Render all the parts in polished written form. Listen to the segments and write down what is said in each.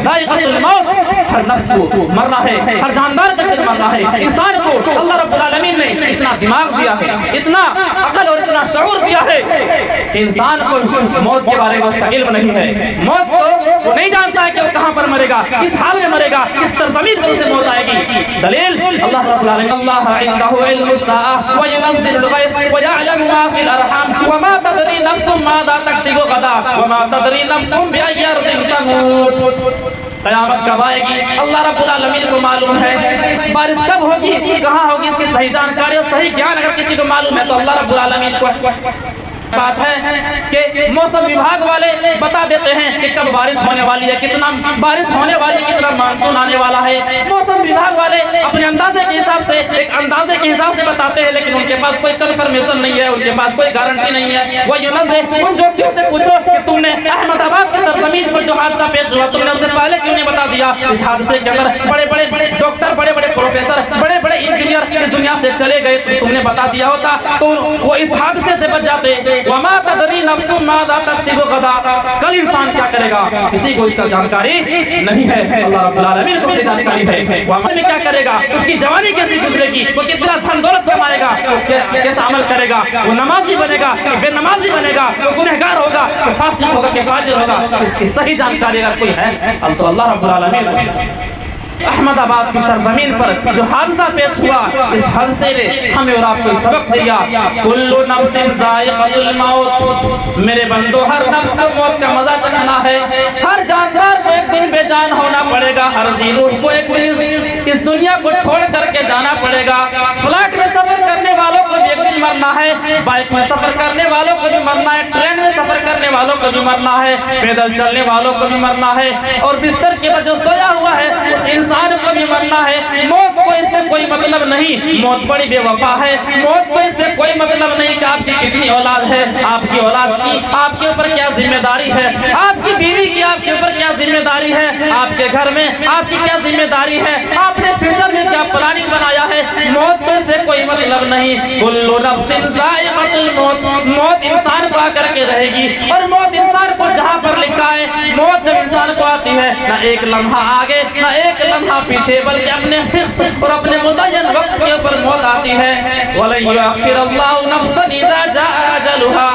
ذائقۃ الموت، ہر نفس کو مرنا ہے، ہر جاندار کو مرنا ہے۔ انسان کو اللہ رب العالمین نے اتنا دماغ دیا ہے، اتنا عقل اور اتنا شعور دیا ہے کہ انسان کو موت کے بارے میں اس کا علم نہیں ہے۔ موت کو وہ نہیں جانتا ہے کہ وہ کہاں پر مرے گا، کس حال میں مرے گا، کس سرزمین پر اسے موت آئے گی۔ دلیل اللہ رب العالمین اللہ عنده علم الساعة وينزل الغيث ويعلم ما في الأرحام وما تدري نفس ماذا تكسب غدا وما تدري نفس بأي أرض تموت۔ قیامت کب آئے گی اللہ رب العالمین کو معلوم ہے، بارش کب ہوگی، کہاں ہوگی، اس کی صحیح جانکاری اور صحیح گیان اگر کسی کو معلوم ہے تو اللہ رب العالمین کو بات ہے کہ موسم وبھاگ والے بتا دیتے ہیں کہ کب بارش ہونے والی ہے، کتنا بارش ہونے والی ہے، کتنا مانسون آنے والا ہے۔ موسم وبھاگ والے اپنے اندازے کے حساب سے ایک اندازے کے حساب سے بتاتے ہیں، لیکن ان کے پاس کوئی کنفرمیشن نہیں ہے، ان کے پاس کوئی گارنٹی نہیں ہے۔ وہ یونس ان جوگیوں سے پوچھو کہ تم نے احمد آباد کی سرزمین پر جو حادثہ پیش ہوا تم نے اس سے پہلے کیوں نہیں بتا دیا؟ اس حادثے کے اندر بڑے بڑے ڈاکٹر، بڑے بڑے پروفیسر، بڑے بڑے انجینئر اس دنیا سے چلے گئے، تم نے بتا دیا ہوتا تو وہ اس حادثے سے بچ جاتے۔ وما تدری نفس ماذا تکسب غدا، کل انسان کیا کرے گا کسی کو اس کا جانکاری نہیں ہے، اللہ رب العالمین کو اس کی جانکاری ہے۔ وہ عمل میں کیا کرے گا، اس کی جوانی کیسی گزرے گی، وہ کتنا دھن دولت کمائے گا، کیسا عمل کرے گا، وہ نمازی بنے گا کہ بے نمازی بنے گا، وہ گنہگار ہوگا کہ فاسق ہوگا کہ فاجر ہوگا، اس کی صحیح جانکاری اگر کوئی ہے تو اللہ رب العالمین کو۔ احمد آباد کی سرزمین پر جو حادثہ پیش ہوا، اس حادثے نے ہمیں اور آپ کو سبق دیا، کل نفس ذائقۃ الموت، میرے بندو ہر نفس کو موت کا مزہ چکھنا ہے، ہر جاندار کو ایک دن بے جان ہونا پڑے گا، ہر ذی روح کو ایک دن اس دنیا کو چھوڑ کر کے جانا پڑے گا۔ فلائٹ میں سفر کرنے والوں کو بھی ایک دن مرنا ہے، بائک میں سفر کرنے والوں کو بھی مرنا ہے، ٹرین میں سفر کرنے والوں کو بھی مرنا ہے، پیدل چلنے والوں کو بھی مرنا ہے، اور بستر کے پر جو سویا ہوا ہے اس انسان کو بھی مرنا ہے۔ موت کو اس سے کوئی مطلب نہیں، موت بڑی بے وفا ہے، موت کو اس سے کوئی مطلب نہیں کہ آپ کی کتنی اولاد ہے، آپ کی اولاد کی آپ کے اوپر کیا ذمہ داری ہے، آپ کی بیوی کی آپ کے اوپر کیا ذمہ داری ہے، آپ کے گھر میں آپ کی کیا ذمہ داری ہے، آپ نے فیوچر میں کیا پلاننگ بنایا ہے، موت کو اس سے کوئی مطلب نہیں۔ کل نفس ذائقۃ الموت، موت انسان کو آ کر کے رہے گی، اور موت انسان کو جہاں پر لکھا ہے، موت جب انسان کو آتی ہے نہ ایک لمحہ آگے نہ ایک لمحہ پیچھے، بلکہ اپنے فکس اور اپنے متعین وقت کے اوپر موت آتی ہے۔ وَلَن يُؤَخِّرَ اللَّهُ نَفْسًا إِذَا جَاءَ أَجَلُهَا،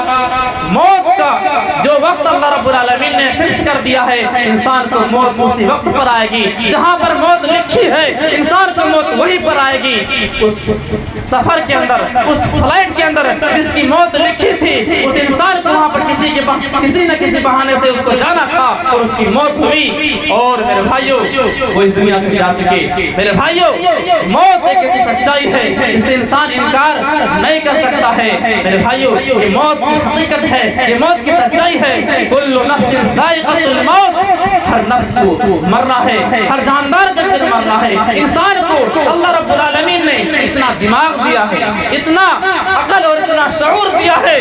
موت کا جو وقت اللہ رب العالمین نے فکس کر دیا ہے، انسان کو موت اسی وقت پر آئے گی جہاں پر موت لکھی ہے، انسان کو موت وہی پر آئے گی۔ اس سفر کے اندر، اس فلائٹ کے اندر جس کی موت لکھی تھی، اس انسان کو وہاں پر کسی نہ کسی بہانے سے اس کو جانا تھا اور اس کی موت ہوئی، اور میرے بھائیوں وہ اس دنیا سے جا چکے۔ میرے بھائیوں موت ایک ایسی سچائی ہے جس سے انسان انکار نہیں کر سکتا ہے۔ میرے بھائیوں یہ موت کی حقیقت ہے، یہ موت کی سچائی ہے۔ کل نفس ذائقۃ الموت، ہر نفس کو مرنا ہے، ہر جاندار کو مرنا ہے۔ انسان کو اللہ رب العالمین نے اتنا دماغ دیا ہے، اتنا عقل اور اتنا شعور دیا ہے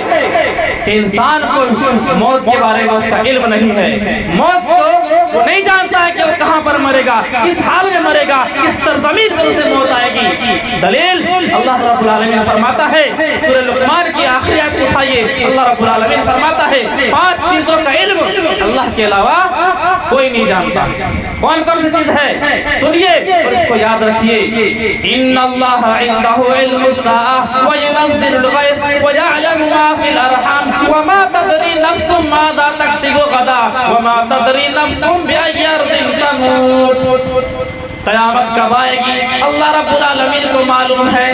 کہ انسان کو موت کے بارے میں اس کا علم نہیں ہے۔ موت کو وہ نہیں جانتا ہے کہ وہ کہاں پر مرے گا، کس حال میں مرے گا، کس سرزمین پر اسے موت آئے گی۔ دلیل اللہ رب العالمین فرماتا ہے، سورہ لقمان کی آخری آیت اٹھائیے، اللہ رب العالمین فرماتا ہے 5 چیزوں کا علم اللہ کے علاوہ کوئی نہیں جانتا۔ کون کون سی چیز ہے سنیے اور اس کو یاد رکھیے۔ ان اللہ عنده علم الساعة وينزل الغيث ويعلم ما في الارحام وما تدري نفس ماذا تكسب غدا وما تدري نفس بأي أرض تموت۔ قیامت کب آئے گی اللہ رب العالمین کو معلوم ہے۔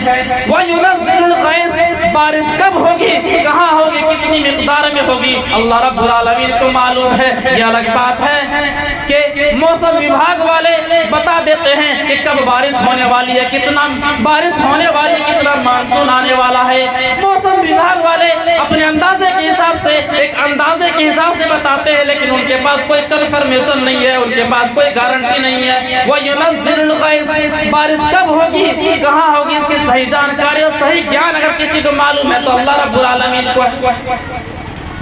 وَيُنَزِّلُ الْغَيْثَ، بارش کب ہوگی، کہاں ہوگی، کتنی مقدار میں ہوگی، اللہ رب العالمین کو معلوم ہے۔ یہ الگ بات ہے کہ موسم وبھاگ والے بتا دیتے ہیں کہ کب بارش ہونے والی ہے، کتنا بارش ہونے والی ہے، کتنا مانسون آنے والا ہے۔ موسم وبھاگ والے اپنے اندازے کے حساب سے ایک اندازے کے حساب سے بتاتے ہیں، لیکن ان کے پاس کوئی کنفرمیشن نہیں ہے، ان کے پاس کوئی گارنٹی نہیں ہے۔ وَيُنَزِّلُ الْغَيْثَ، بارش کب ہوگی، کہاں ہوگی، اس کی صحیح جانکاری اور صحیح گیان اگر کسی کو معلوم ہے تو اللہ رب العالمین کو۔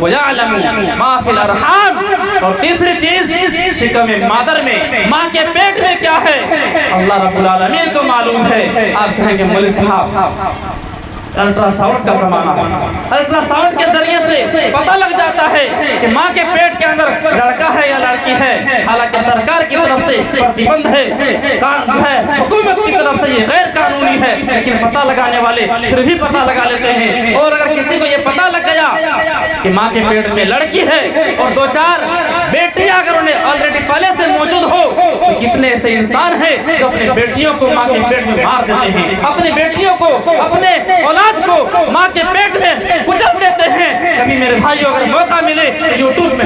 وَيَعْلَمُ مَا فِي الْأَرْحَامِ، اور تیسری چیز شکم مادر میں، ماں کے پیٹ میں کیا ہے اللہ رب العالمین کو معلوم ہے۔ آپ کہیں گے مولوی صاحب الٹرا ساؤنڈ کا زمانہ ہے۔ الٹرا ساؤنڈ کے ذریعے سے پتہ لگ جاتا ہے کہ ماں کے پیٹ کے اندر لڑکا ہے یا لڑکی ہے، حالانکہ سرکار کی طرف سے پرتیبندھ ہے، جو ہے حکومت کی طرف سے یہ غیر قانونی ہے، لیکن پتہ لگانے والے پھر بھی پتہ لگا لیتے ہیں۔ اور اگر کسی کو یہ پتہ لگ گیا کہ ماں کے پیٹ میں لڑکی ہے اور 2-4 بیٹیاں اگر انہیں آلریڈی پہلے سے موجود ہو، تو کتنے ایسے انسان ہیں جو اپنے بیٹیوں کو ماں کے پیٹ میں مار دیتے ہیں، اپنی بیٹیوں کو، اپنے اولاد کو ماں کے پیٹ میں کچل دیتے ہیں۔ کبھی میرے بھائیوں اگر موقع ملے تو یوٹیوب میں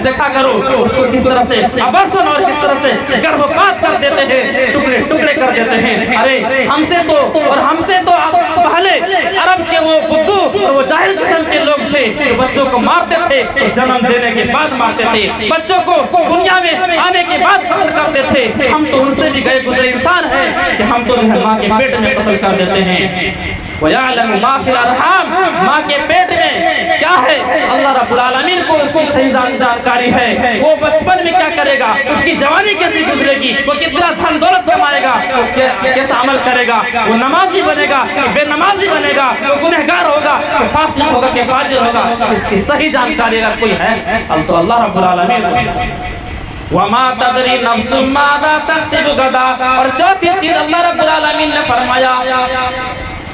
دیکھا کرو اس کو کس طرح سے ابرسن اور کس طرح سے گربھپات کر دیتے ہیں، ٹکڑے ٹکڑے کر دیتے ہیں۔ ارے ہم سے تو پہلے عرب کے وہ بدو اور وہ جاہل قسم کے لوگ تھے جو بچوں کو مارتے تھے، جنم دینے کے بعد مارتے تھے، بچوں کو دنیا میں آنے کے بعد قتل کرتے تھے۔ ہم تو ان سے بھی گئے گزرے انسان ہیں کہ ہم تو ماں کے پیٹ میں قتل کر دیتے ہیں۔ وَيَعْلَمُ مَا فِي الْأَرْحَامِ، ماں کے پیٹ میں کیا ہے اللہ رب العالمین کو اس کی صحیح جانکاری ہے۔ وہ بچپن میں کیا کرے گا، اس کی جوانی کیسی گزرے گی، وہ کتنا دھن دولت کمائے گا، وہ کیسا عمل کرے گا، وہ نمازی بنے گا کہ بے نمازی بنے گا، وہ گنہگار ہوگا کہ فاسق ہوگا کہ فاجر ہوگا، اس کی صحیح جانکاری اگر کوئی ہے تو اللہ رب العالمین کو۔ وَمَا تَدْرِي نَفْسٌ مَاذَا تَكْسِبُ غَدًا، اور چوتھی چیز اللہ رب العالمین نے فرمایا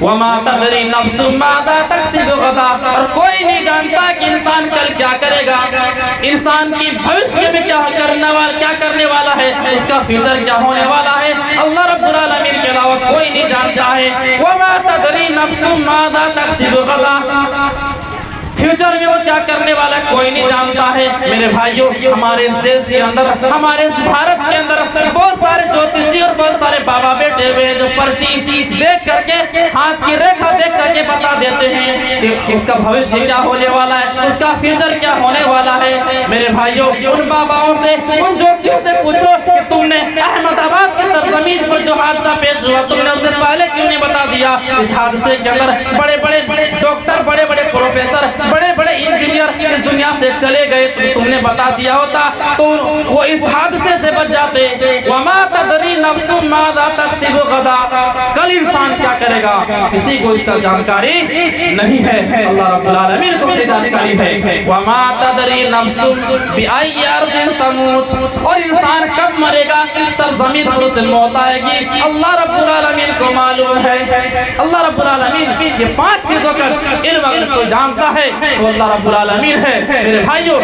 وَمَا تَدْرِي نَفْسٌ مَاذَا تَكْسِبُ غَدًا، اور کوئی نہیں جانتا کہ انسان کل کیا کرے گا، انسان کی بھوشیہ میں کیا کرنے والا ہے، اس کا فیوچر کیا ہونے والا ہے، اللہ رب العالمین کے علاوہ کوئی نہیں جانتا ہے۔ وَمَا تَدْرِي نَفْسٌ مَاذَا تَكْسِبُ غَدًا، فیوچر میں وہ کیا کرنے والا کوئی نہیں جانتا ہے۔ میرے بھائیوں، ہمارے اس دیش کے اندر، ہمارے اس بھارت کے اندر بہت سارے جوتشی اور بہت سارے بابا بیٹھے ہوئے جو پرچی دیکھ کر کے، ہاتھ کی ریکھا دیکھ کر کے بتا دیتے ہیں کہ اس کا بھوشیہ کیا ہونے والا ہے، اس کا فیوچر کیا ہونے والا ہے۔ میرے بھائیوں، ان باباؤں سے، ان جوتشیوں سے پوچھو کہ تم نے احمد آباد کی سرزمین پر جو حادثہ پیش ہوا، تم نے اس سے پہلے کیوں نہیں بتا دیا؟ اس حادثے کے اندر بڑے بڑے ڈاکٹر، بڑے بڑے پروفیسر، بڑے بڑے انجینئر اس دنیا سے چلے گئے، تم نے بتا دیا ہوتا تو وہ اس حادثے سے بچ جاتے۔ وَمَا تَدْرِي نَفْسٌ مَاذَا تَكْسِبُ غَدًا، کل انسان کیا کرے گا کسی کو اس کا جانکاری نہیں ہے، اللہ رب العالمین کو اس کی جانکاری ہے۔ وَمَا تَدْرِي نَفْسٌ بِأَيِّ أَرْضٍ تَمُوتُ، اور انسان کب مرے گا، کس سرزمین پر اسے موت آئے گی، اللہ رب العالمین کو معلوم ہے۔ اللہ رب العالمین یہ 5 چیزوں کا علم اگر کوئی جانتا ہے تو اللہ رب العالمین ہے۔ میرے بھائیوں،